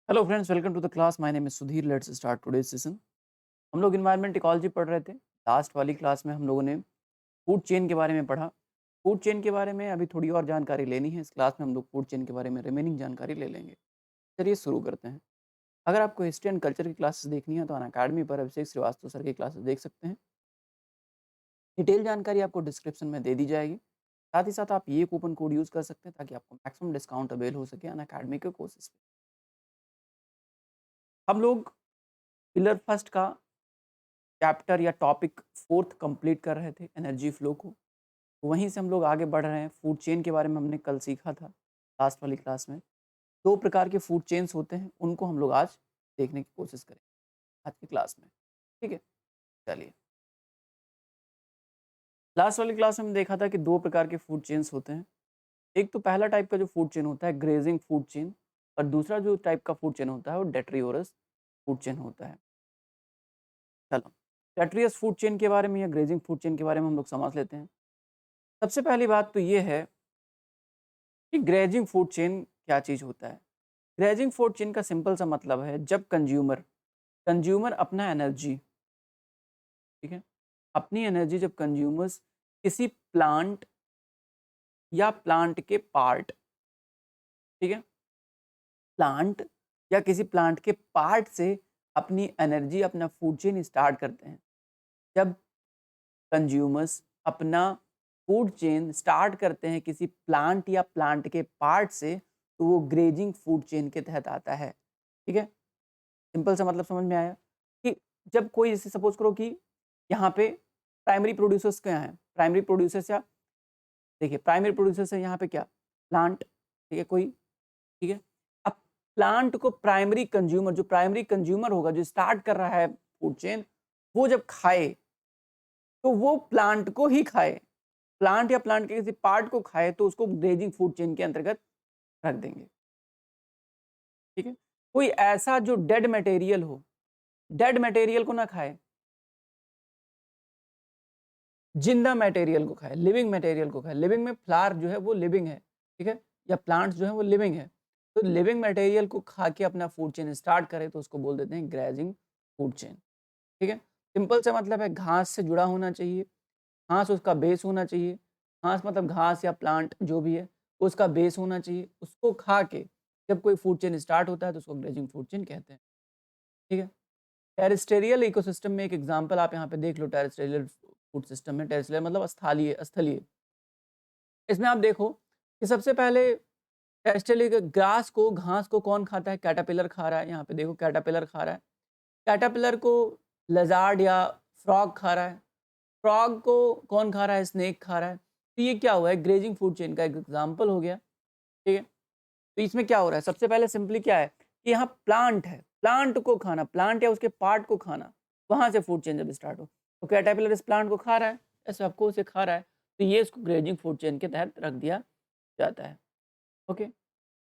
Hello friends, welcome to the class. My name is Sudhir. Let's start today's session. हम लोग environment ecology पढ़ रहे थे। लास्ट वाली क्लास में हम लोगों ने फूड चेन के बारे में पढ़ा। फूड चेन के बारे में अभी थोड़ी और जानकारी लेनी है। इस क्लास में हम लोग फूड चेन के बारे में रिमेनिंग जानकारी ले लेंगे। चलिए शुरू करते हैं। अगर आपको हिस्ट्री एंड कल्चर की क्लासेस देखनी है तो अनअकैडमी पर अभिषेक श्रीवास्तव सर की क्लासेस देख सकते हैं। डिटेल जानकारी आपको डिस्क्रिप्शन में दे दी जाएगी। साथ ही साथ आप ये कूपन कोड यूज़ कर सकते हैं ताकि आपको मैक्सिमम डिस्काउंट अवेल हो सके अनअकैडमी के कोर्सेज पे। हम लोग पिलर फर्स्ट का चैप्टर या टॉपिक फोर्थ कंप्लीट कर रहे थे, एनर्जी फ्लो को। वहीं से हम लोग आगे बढ़ रहे हैं। फूड चेन के बारे में हमने कल सीखा था लास्ट वाली क्लास में। दो प्रकार के फूड चेन्स होते हैं, उनको हम लोग आज देखने की कोशिश करें आज की क्लास में। ठीक है, चलिए। लास्ट वाली क्लास में हमने देखा था कि दो प्रकार के फूड चेन्स होते हैं। एक तो पहला टाइप का जो फूड चेन होता है ग्रेजिंग फूड चेन, और दूसरा जो टाइप का फूड चेन होता है वो डेट्रियोरस फूड चेन होता है। चलो, डेट्रियस फूड चेन के बारे में या ग्रेजिंग फूड चेन के बारे में हम लोग समझ लेते हैं। सबसे पहली बात तो ये है कि ग्रेजिंग फूड चेन क्या चीज़ होता है। ग्रेजिंग फूड चेन का सिंपल सा मतलब है जब कंज्यूमर कंज्यूमर अपना एनर्जी, ठीक है, अपनी एनर्जी जब कंज्यूमर्स किसी प्लांट या प्लांट के पार्ट, ठीक है, प्लांट या किसी प्लांट के पार्ट से अपनी एनर्जी अपना फूड चेन स्टार्ट करते हैं। जब कंज्यूमर्स अपना फूड चेन स्टार्ट करते हैं किसी प्लांट या प्लांट के पार्ट से, तो वो ग्रेजिंग फूड चेन के तहत आता है। ठीक है, सिंपल सा मतलब समझ में आया कि जब कोई, जैसे सपोज करो कि यहाँ पे प्राइमरी प्रोड्यूसर्स क्या हैं, प्राइमरी प्रोड्यूसर्स, या देखिए प्राइमरी प्रोड्यूसर्स है यहाँ पे क्या, प्लांट, ठीक है, कोई, ठीक है। अब प्लांट को प्राइमरी कंज्यूमर, जो प्राइमरी कंज्यूमर होगा, जो स्टार्ट कर रहा है फूड चेन, वो जब खाए तो वो प्लांट को ही खाए, प्लांट या प्लांट के किसी पार्ट को खाए तो उसको ग्रेजिंग फूड चेन के अंतर्गत रख देंगे। ठीक है, कोई ऐसा जो डेड मटेरियल हो, डेड मटेरियल को ना खाए, जिंदा मटेरियल को खाए, लिविंग मटेरियल को खाए। लिविंग में फ्लावर जो है वो लिविंग है, ठीक है, या प्लांट्स जो है वो लिविंग है। तो लिविंग मटेरियल को खा के अपना फूड चेन स्टार्ट करे तो उसको बोल देते हैं ग्रेजिंग फूड चेन। ठीक है, सिंपल सा मतलब है घास से जुड़ा होना चाहिए, घास उसका बेस होना चाहिए। घास मतलब घास या प्लांट जो भी है, उसका बेस होना चाहिए। उसको खा के जब कोई फूड चेन स्टार्ट होता है तो उसको ग्रेजिंग फूड चेन कहते हैं। ठीक है, टेरेस्टेरियल इकोसिस्टम में एक एग्जांपल आप यहाँ पे देख लो। टेरेस्टेरियल फूड सिस्टम में, टेरेस्टेरियल मतलब स्थलीय, स्थलीय। इसमें आप देखो कि सबसे पहले टेरेस्टेरियल के ग्रास को, घास को कौन खाता है, कैटरपिलर खा रहा है। यहाँ पे देखो कैटरपिलर खा रहा है। कैटरपिलर को लजार्ड या फ्रॉग खा रहा है। फ्रॉग को कौन खा रहा है, स्नेक खा रहा है। तो ये क्या हुआ है, ग्रेजिंग फूड चेन का एक एग्जाम्पल हो गया। ठीक है, तो इसमें क्या हो रहा है, सबसे पहले सिंपली क्या है कि यहाँ प्लांट है, प्लांट को खाना, प्लांट या उसके पार्ट को खाना, वहां से फूड चेन जब स्टार्ट हो तो कैटरपिलर इस प्लांट को खा रहा है, ऐसे आपको उसे खा रहा है, तो ये इसको ग्रेजिंग फूड चेन के तहत रख दिया जाता है। ओके,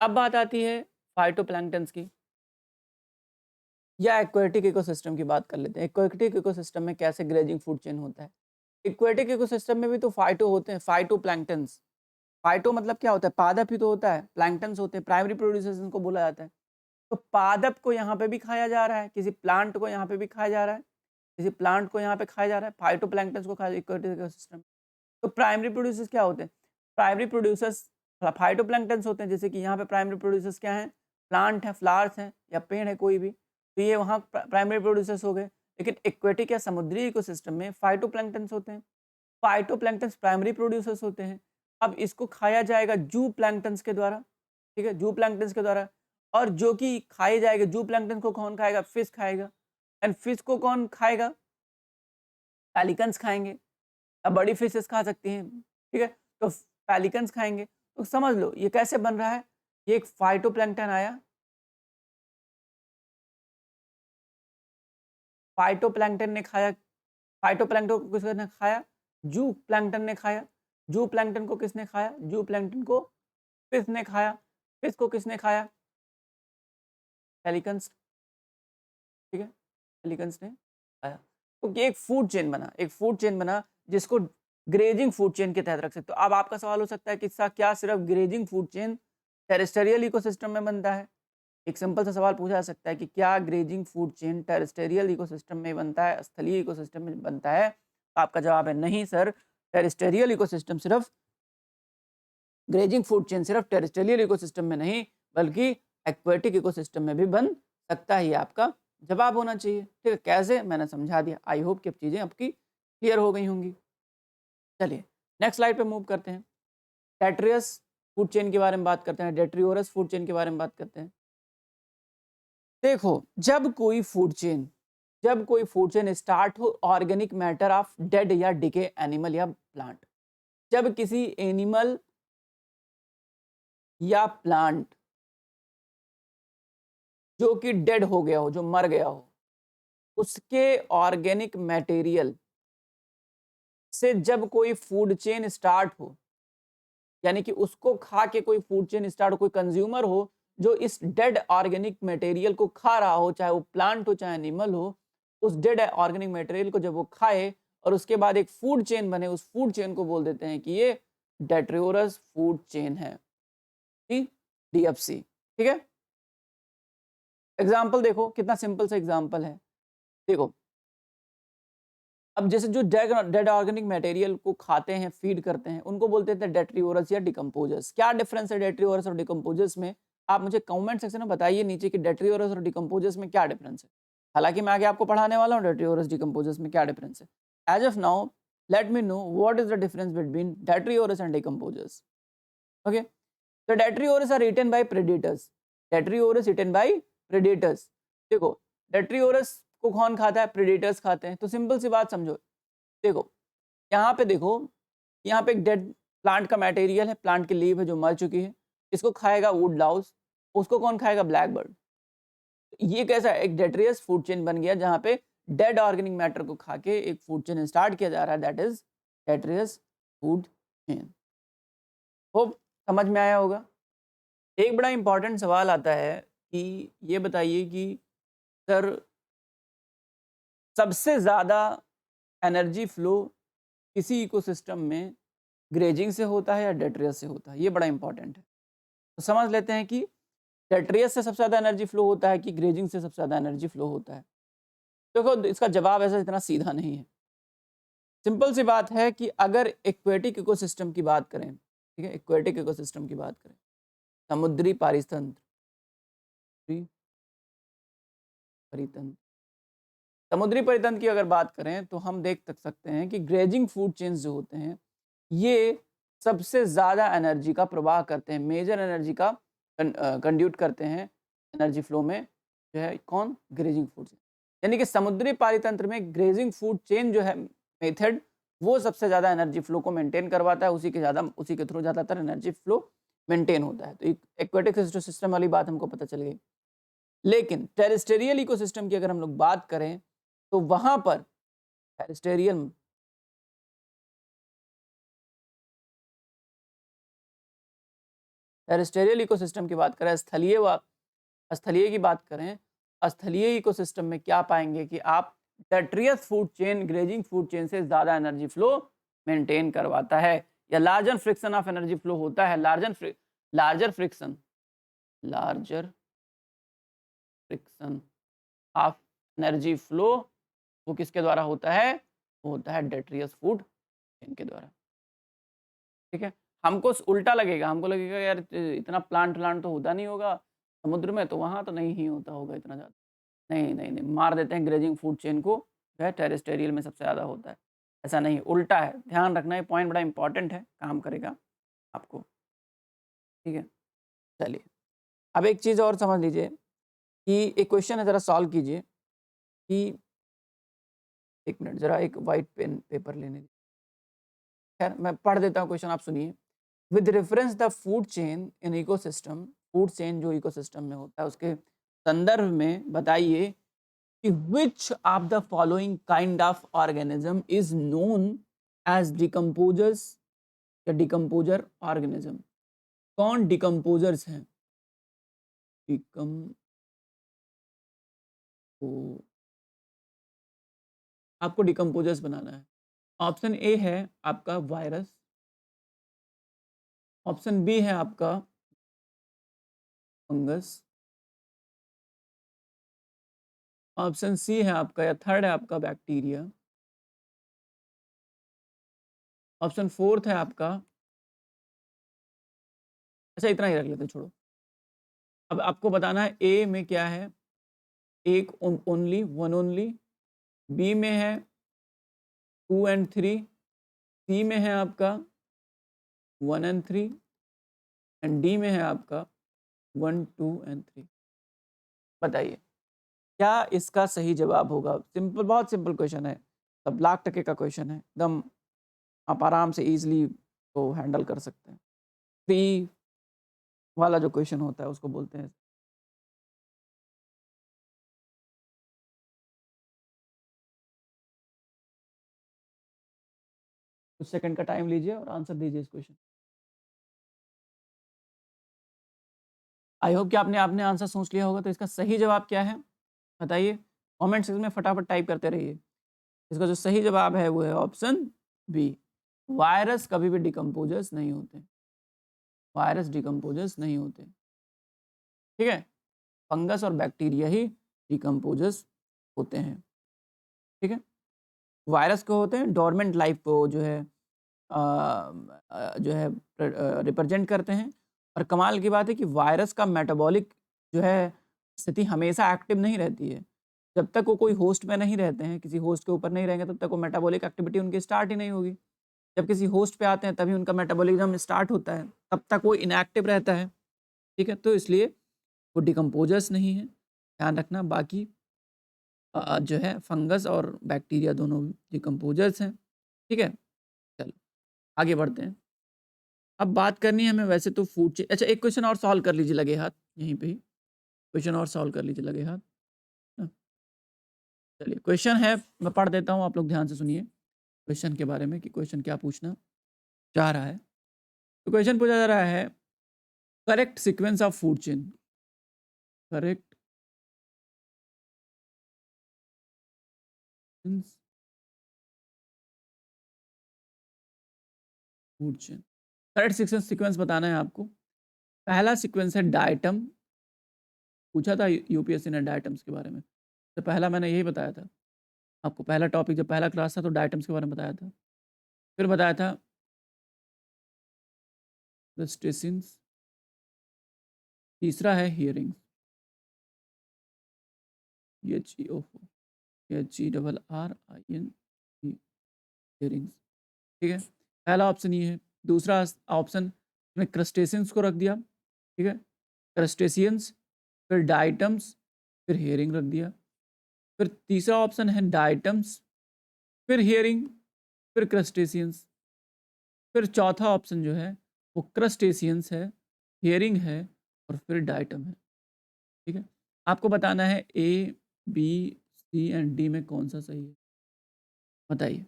अब बात आती है फाइटोप्लैंक्टन्स की या एक्वेटिक इकोसिस्टम की। बात कर लेते हैं एक्वेटिक इकोसिस्टम में कैसे ग्रेजिंग फूड चेन होता है। एक्वेटिक इकोसिस्टम में भी तो फाइटो होते हैं, फाइटोप्लैंक्टन्स। फाइटो मतलब क्या होता है, पादप ही तो होता है, प्लैंक्टन्स होते हैं, प्राइमरी प्रोड्यूसर्स इनको बोला जाता है। तो पादप को यहाँ पे भी खाया जा रहा है, किसी प्लांट को यहाँ पे भी खाया जा रहा है, किसी प्लांट को यहाँ पे खाया जा रहा है, फाइटोप्लैंक्टन्स को खाया एक्वेटिक इकोसिस्टम। तो प्राइमरी प्रोड्यूसर्स क्या होते हैं, प्राइमरी प्रोड्यूसर्स फाइटोप्लैंक्टन्स होते हैं। जैसे कि यहाँ पे प्राइमरी प्रोड्यूसर्स क्या हैं, प्लांट है, फ्लावर्स हैं या पेड़ है कोई भी, तो ये वहाँ प्राइमरी प्रोड्यूसर्स हो गए। लेकिन एक्वेटिक या समुद्री इकोसिस्टम में फाइटोप्लैंक्टन्स होते हैं। फाइटोप्लैंक्टन्स प्राइमरी प्रोड्यूसर्स होते हैं। अब इसको खाया जाएगा जू प्लैंक्टन्स के द्वारा, ठीक है, जू प्लैंक्टन्स के द्वारा। और जो कि खाए जाएगा, जू प्लैंक्टन को कौन खाएगा, फिश खाएगा। एंड फिश को कौन खाएगा, पेलिकन्स खाएंगे। अब बड़ी फिशेस खा सकती हैं, ठीक है, तो पेलिकन्स खाएंगे। तो समझ लो ये कैसे बन रहा है, ये एक फाइटोप्लैंक्टन आया, फाइटोप्लैंक्टन ने खाया, फाइटोप्लैंक्टन को किसने खाया, जू प्लैंक्टन ने खाया। जू प्लैंक्टन को किसने खाया, जू प्लैंक्टन को फिश ने खाया। फिश को किसने खाया, पेलिकन्स, ठीक है, पेलिकन्स ने खाया। तो ये एक फूड चेन बना, एक फूड चेन बना जिसको ग्रेजिंग फूड चेन के तहत रख सकते हो। अब आपका सवाल हो सकता है कि क्या सिर्फ grazing food chain terrestrial ecosystem में बनता है, एक सिंपल सा सवाल पूछा जा सकता है कि क्या grazing food chain terrestrial ecosystem में बनता है, स्थलीय इकोसिस्टम में बनता है? तो आपका जवाब है नहीं सर, टेरेस्टेरियल इकोसिस्टम सिर्फ ग्रेजिंग फूड चेन सिर्फ टेरेस्टेरियल इकोसिस्टम में नहीं बल्कि एक्वेटिक इकोसिस्टम में भी बन सकता है। ये आपका जवाब होना चाहिए। ठीक है, कैसे मैंने समझा दिया। आई होप कि अब चीज़ें आपकी क्लियर हो गई होंगी। चलिए नेक्स्ट स्लाइड पे मूव करते हैं। टेट्रियस फूड चेन के बारे में बात करते हैं, डेट्रियोरस फूड चेन के बारे में बात करते हैं। देखो, जब कोई फूड चेन स्टार्ट हो ऑर्गेनिक मैटर ऑफ डेड या डिके एनिमल या प्लांट, जब किसी एनिमल या प्लांट जो कि डेड हो गया हो, जो मर गया हो, उसके ऑर्गेनिक मटेरियल से जब कोई फूड चेन स्टार्ट हो, यानी कि उसको खा के कोई फूड चेन स्टार्ट हो, कोई कंज्यूमर हो जो इस डेड ऑर्गेनिक मटेरियल को खा रहा हो, चाहे वो प्लांट हो चाहे एनिमल हो, उस डेड ऑर्गेनिक मटेरियल को जब वो खाए और उसके बाद एक फूड चेन बने, उस फूड चेन को बोल देते हैं कि ये डेट्रियोरस फूड चेन है, डीएफसी। ठीक है, एग्जाम्पल देखो, कितना सिंपल सा एग्जाम्पल है। देखो, अब जैसे जो डेड ऑर्गेनिक मटेरियल को खाते हैं, फीड करते हैं, उनको बोलते हैं डेट्रियोरस या डिकम्पोजर्स। क्या डिफरेंस है डेट्रियोरस और डिकम्पोजर्स में? आप मुझे कमेंट सेक्शन में बताइए नीचे कि डेट्रियोरस और डिकम्पोजर्स में क्या डिफरेंस है। हालांकि मैं आगे आपको पढ़ाने वाला हूँ डेट्रियोरस डिकम्पोजर्स में क्या डिफरेंस है। As of now let me know what is the difference between detritivores and decomposers. Okay, the detritivores are eaten by predators. Detritivores eaten by predators. देखो, डेट्रियोरस को कौन खाता है? प्रेडेटर्स खाते हैं। तो सिंपल सी बात समझो, देखो यहाँ पे देखो, यहाँ पे एक डेड प्लांट का मटेरियल है, प्लांट की लीव है जो मर चुकी है, इसको खाएगा वुड लाउस, उसको कौन खाएगा? Black bird. ये कैसा है? एक डेट्रियस फूड चेन बन गया जहाँ पे डेड ऑर्गेनिक मैटर को खा के एक फूड चेन स्टार्ट किया जा रहा है, that is detritus food chain. Hope समझ में आया होगा। एक बड़ा इंपॉर्टेंट सवाल आता है कि ये बताइए कि सर सबसे ज़्यादा एनर्जी फ्लो किसी इकोसिस्टम में ग्रेजिंग से होता है या डेट्रियस से होता है? ये बड़ा इंपॉर्टेंट है। तो समझ लेते हैं कि डेट्रियस से सबसे ज़्यादा एनर्जी फ्लो होता है कि ग्रेजिंग से सबसे ज़्यादा एनर्जी फ्लो होता है। देखो, इसका जवाब ऐसा इतना सीधा नहीं है। सिंपल सी बात है कि अगर एक्वेटिक इकोसिस्टम की बात करें, ठीक है, एक्वेटिक इकोसिस्टम की बात करें, समुद्री पारितंत्र, परितंत्र, समुद्री परितंत्र की अगर बात करें तो हम देख सकते हैं कि ग्रेजिंग फूड चेन्स जो होते हैं ये सबसे ज़्यादा एनर्जी का प्रवाह करते हैं, मेजर एनर्जी का कंड्यूट करते हैं एनर्जी फ्लो में, जो है कौन? Grazing food chain. यानी कि समुद्री पारितंत्र में ग्रेजिंग फूड चेन जो है मेथड, वो सबसे ज़्यादा एनर्जी फ्लो को मेंटेन करवाता है, उसी के थ्रू ज़्यादातर एनर्जी फ्लो मेंटेन होता है। तो एक्वेटिक सिस्टम वाली बात हमको पता चल गई। लेकिन टेरेस्टेरियल इकोसिस्टम की अगर हम लोग बात करें तो वहां पर टेरेस्टेरियल टेरेस्टेरियल इकोसिस्टम की बात करें, स्थलीय की बात करें, स्थलीय इकोसिस्टम में क्या पाएंगे कि आप detritus food chain grazing food chain से ज़्यादा एनर्जी फ्लो मेंटेन करवाता है, या larger fraction of energy flow होता है। Larger fraction of energy flow वो किसके द्वारा होता है? वो होता है डेट्रियस फूड चेन के द्वारा। ठीक है, हमको उल्टा लगेगा, हमको लगेगा यार इतना प्लांट तो होता नहीं होगा समुद्र में, तो वहाँ तो नहीं ही होता होगा इतना ज़्यादा। नहीं, नहीं, नहीं, मार देते हैं ग्रेजिंग फूड चेन को, जो है टेरेस्टेरियल में सबसे ज़्यादा होता है। ऐसा नहीं, उल्टा है। ध्यान रखना, ये पॉइंट बड़ा इंपॉर्टेंट है, काम करेगा आपको। ठीक है, चलिए अब एक चीज़ और समझ लीजिए कि एक क्वेश्चन है, ज़रा सॉल्व कीजिए कि एक मिनट, ज़रा एक वाइट पेन पेपर लेने दीजिए। खैर मैं पढ़ देता हूँ क्वेश्चन, आप सुनिए। With reference the food chain in ecosystem, food chain जो इकोसिस्टम में होता है उसके संदर्भ में बताइए कि which of the following kind of organism is known as decomposers या डिकम्पोजर ऑर्गेनिज्म। कौन डिकम्पोजर्स हैं? आपको डिकम्पोजर्स बनाना है। ऑप्शन ए है आपका वायरस, ऑप्शन बी है आपका फंगस, ऑप्शन सी है आपका, या थर्ड है आपका बैक्टीरिया। ऑप्शन फोर्थ है आपका, अच्छा इतना ही रख लेते, छोड़ो। अब आपको बताना है ए में क्या है, एक ओनली, वन ओनली। बी में है 2 एंड 3। सी में है आपका 1 एंड 3 एंड डी में है आपका 1 2 एंड 3। बताइए क्या इसका सही जवाब होगा? सिंपल, बहुत सिंपल क्वेश्चन है, सब लाख टके का क्वेश्चन है एकदम, आप आराम से इजीली को हैंडल कर सकते हैं। 3 वाला जो क्वेश्चन होता है उसको बोलते हैं। कुछ सेकंड का टाइम लीजिए और आंसर दीजिए इस क्वेश्चन। आई होप कि आपने आपने आंसर सोच लिया होगा। तो इसका सही जवाब क्या है बताइए, कमेंट सेक्शन में फटाफट टाइप करते रहिए। इसका जो सही जवाब है वो है ऑप्शन बी, वायरस कभी भी डिकम्पोजर्स नहीं होते। वायरस डिकम्पोजर्स नहीं होते, ठीक है, फंगस और बैक्टीरिया ही डिकम्पोजर्स होते हैं, ठीक है। वायरस को होते हैं डोरमेंट लाइफ को जो है रिप्रेजेंट करते हैं। और कमाल की बात है कि वायरस का मेटाबॉलिक जो है स्थिति हमेशा एक्टिव नहीं रहती है। जब तक वो कोई होस्ट में नहीं रहते हैं, किसी होस्ट के ऊपर नहीं रहेंगे, तब तक वो मेटाबॉलिक एक्टिविटी उनकी स्टार्ट ही नहीं होगी। जब किसी होस्ट पे आते हैं तभी उनका मेटाबॉलिज्म स्टार्ट होता है, तब तक वो इनएक्टिव रहता है, ठीक है। तो इसलिए वो डिकम्पोजर्स नहीं है, ध्यान रखना। बाकी जो है फंगस और बैक्टीरिया दोनों डिकम्पोजर्स हैं, ठीक है। चलो आगे बढ़ते हैं। अब बात करनी है हमें वैसे तो फूड चेन। अच्छा एक क्वेश्चन और सॉल्व कर लीजिए लगे हाथ, यहीं पे ही क्वेश्चन और सॉल्व कर लीजिए लगे हाथ ना। चलिए क्वेश्चन है, मैं पढ़ देता हूँ, आप लोग ध्यान से सुनिए क्वेश्चन के बारे में कि क्वेश्चन क्या पूछना चाह रहा है। तो क्वेश्चन पूछा जा रहा है correct sequence of food chain. Correct food chain, correct sequence बताना है आपको। पहला सीक्वेंस है डाइटम, पूछा था यूपीएससी ने डाइटम्स के बारे में, तो पहला मैंने यही बताया था आपको। पहला टॉपिक जब पहला क्लास था तो डाइटम्स के बारे में बताया था। फिर बताया था क्रस्टेशियंस, तीसरा है हियरिंग, HERRING, हियरिंग्स, ठीक है। पहला ऑप्शन ये है। दूसरा ऑप्शन में क्रस्टेशियंस को रख दिया, ठीक है, क्रस्टेशियंस, फिर डाइटम्स, फिर हियरिंग रख दिया। फिर तीसरा ऑप्शन है डाइटम्स, फिर हियरिंग, फिर क्रस्टेशियंस। फिर चौथा ऑप्शन जो है वो क्रस्टेशियंस है, हियरिंग है और फिर डाइटम है, ठीक है। आपको बताना है A B C and D में कौन सा सही है, बताइए।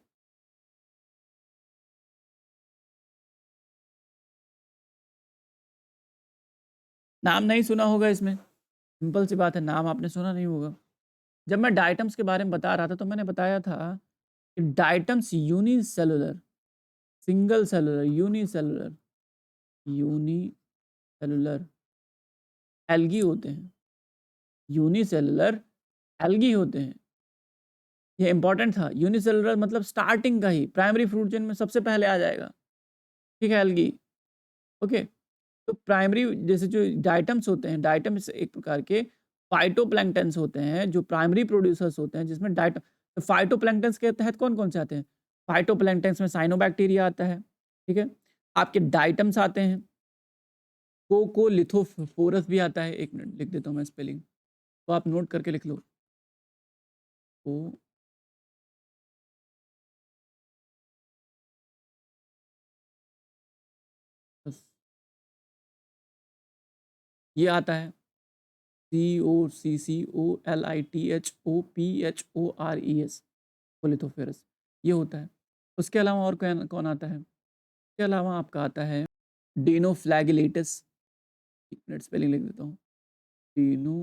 नाम नहीं सुना होगा इसमें, सिंपल सी बात है, नाम आपने सुना नहीं होगा। जब मैं डाइटम्स के बारे में बता रहा था तो मैंने बताया था कि diatoms unicellular, single cellular, unicellular, unicellular algae होते हैं, यूनिसेलुलर एल्गी होते हैं। ये इंपॉर्टेंट था, यूनिसेलुलर मतलब स्टार्टिंग का ही, प्राइमरी फ्रूट चेन में सबसे पहले आ जाएगा, ठीक है, एल्गी, ओके। तो प्राइमरी जैसे जो डाइटम्स होते हैं, डाइटम्स एक प्रकार के फाइटोप्लैंक्टन्स होते हैं जो प्राइमरी प्रोड्यूसर्स होते हैं, जिसमें डाइट, तो फाइटोप्लैंक्टन्स के तहत कौन कौन से आते हैं? फाइटोप्लैंक्टन्स में साइनोबैक्टीरिया आता है, ठीक है। आपके डाइटम्स आते हैं, कोकोलिथोफोरस भी आता है, एक मिनट लिख देता हूँ मैं स्पेलिंग, तो आप नोट करके लिख लो। ओ ये आता है COCCOLITHOPHORES, कोलिथोफेरस, ये होता है। उसके अलावा और कौन कौन आता है? इसके अलावा आपका आता है डिनोफ्लैगिलेटस, एक मिनट स्पेलिंग लिख देता हूँ, डिनोफ्लैगिलेट,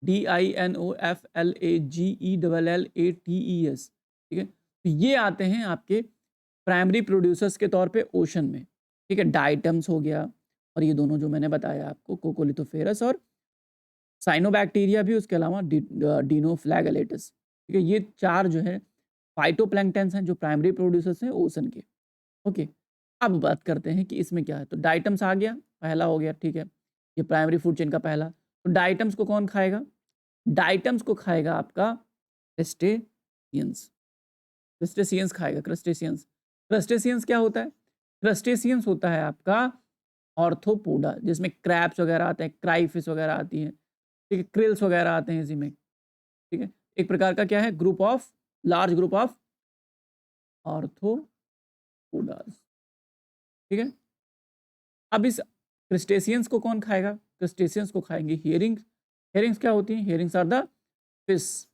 DINOFLAGELLATES, ठीक है। तो ये आते हैं आपके प्राइमरी प्रोड्यूसर्स के तौर पे ओशन में, ठीक है, डाइटम्स हो गया, और ये दोनों जो मैंने बताया आपको, कोकोलिथोफेरस और साइनोबैक्टीरिया भी, उसके अलावा डिनोफ्लैगेलेटस। ठीक है, ये 4 जो है फाइटोप्लैंक्टन्स हैं जो प्राइमरी प्रोड्यूसर्स हैं ओशन के। ओके, अब बात करते हैं कि इसमें क्या है। तो डाइटम्स आ गया, पहला हो गया, ठीक है, ये प्राइमरी फूड चेन का पहला। तो डाइटम्स को कौन खाएगा? डाइटम्स को खाएगा आपका क्रस्टेशियंस। क्रस्टेशियंस खाएगा, क्रस्टेशियंस। क्रस्टेशियंस क्या होता है? क्रस्टेशियंस होता है आपका ऑर्थोपोडा, जिसमें क्रैब्स वगैरह आते हैं, क्राइफिश वगैरह आती हैं, ठीक है, क्रिल्स वगैरह आते हैं इसी में। ठीक है, एक प्रकार का क्या है, group of, large group of arthropods. ठीक है, अब इस क्रस्टेशियंस को कौन खाएगा? क्रस्टेशियंस को खाएंगे हियरिंग्स। हियरिंग्स क्या होती हैं? हियरिंग्स आर द फिश,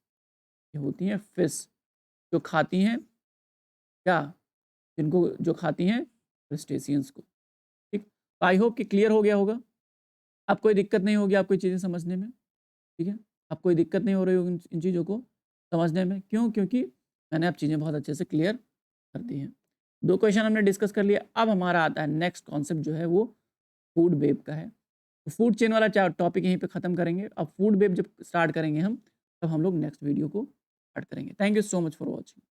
ये होती हैं फिश जो खाती हैं क्या, जिनको जो खाती हैं क्रस्टेशियंस को। ठीक, आई होप कि क्लियर हो गया होगा, अब कोई दिक्कत नहीं होगी आपको ये चीज़ें समझने में। ठीक है, अब कोई दिक्कत नहीं हो रही होगी इन चीज़ों को समझने में। क्यों? क्योंकि मैंने अब चीज़ें बहुत अच्छे से क्लियर कर दी हैं। 2 क्वेश्चन हमने डिस्कस कर लिया। अब हमारा आता है नेक्स्ट कॉन्सेप्ट जो है वो फूड वेब का है। तो फूड चेन वाला टॉपिक यहीं पे ख़त्म करेंगे। अब फूड वेब जब स्टार्ट करेंगे हम, तब हम लोग नेक्स्ट वीडियो को स्टार्ट करेंगे। Thank you so much for watching.